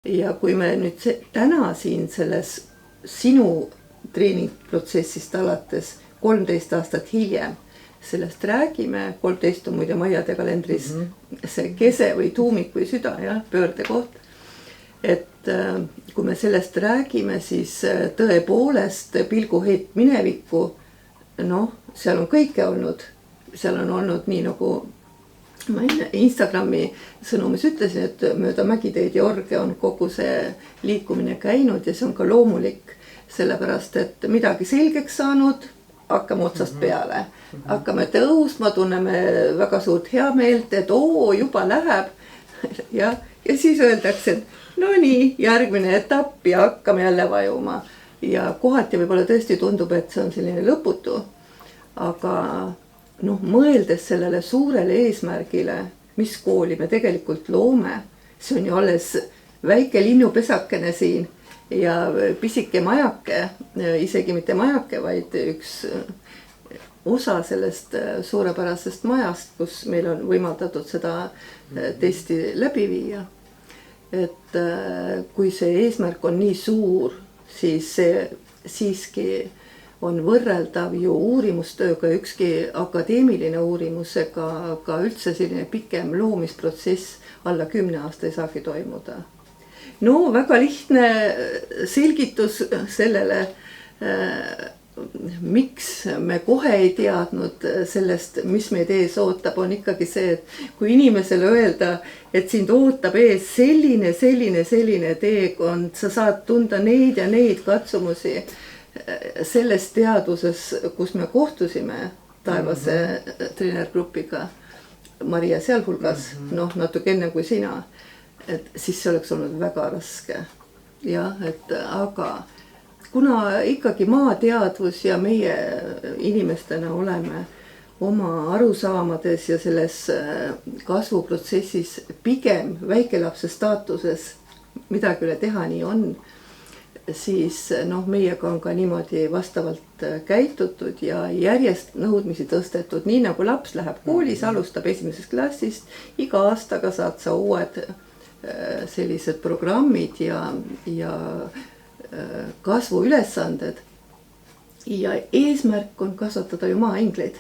ja kui me nüüd täna siin selles sinu treeningprotsessist alates 13 aastat hiljem sellest räägime, 13 on muide Maiade kalendris see kese või tuumik või süda, jah, pöördekoht. Et kui me sellest räägime, siis tõepoolest pilguheit minevikku, noh, seal on kõike olnud. Seal on olnud nii nagu ma Instagrami sõnumis ütlesin, et mööda mägiteid ja orge on kogu see liikumine käinud ja see on ka loomulik, sellepärast et midagi selgeks saanud, hakkame otsast peale. Hakkame tõusma, tunneme väga suurt heameelt, et juba läheb ja siis öeldakse, et no nii, järgmine etapp ja hakkame jälle vajuma. Ja kohati võib-olla tõesti tundub, et see on selline lõputu, aga noh, mõeldes sellele suurele eesmärgile, mis kooli me tegelikult loome, see on ju alles väike linnupesakene siin ja pisike majake, isegi mitte majake, vaid üks osa sellest suurepärasest majast, kus meil on võimaldatud seda testi läbi viia. Et kui see eesmärk on nii suur, siis see siiski on võrreldav ju uurimustööga, ükski akadeemiline uurimus ega ka üldse selline pikem loomisprotsess alla 10 aasta ei saagi toimuda. No väga lihtne selgitus sellele, miks me kohe ei teadnud sellest, mis meid ees ootab, on ikkagi see, et kui inimesele öelda, et sind ootab ees selline teekond, sa saad tunda neid ja neid katsumusi, selles teaduses, kus me kohtusime Taevase treenergrupiga, Maria sealhulgas, noh, natuke enne kui sina, et siis see oleks olnud väga raske. Jah, et aga kuna ikkagi maateadvus ja meie inimestena oleme oma arusaamades ja selles kasvuprotsessis pigem väikelapse staatuses midagi üle teha, nii on, siis noh, meiega on ka niimoodi vastavalt käitutud ja järjest nõudmisi tõstetud, nii nagu laps läheb koolis, alustab 1. klassist, iga aastaga saad sa uued sellised programmid ja kasvuülesanded ja eesmärk on kasvatada ju maaingleid.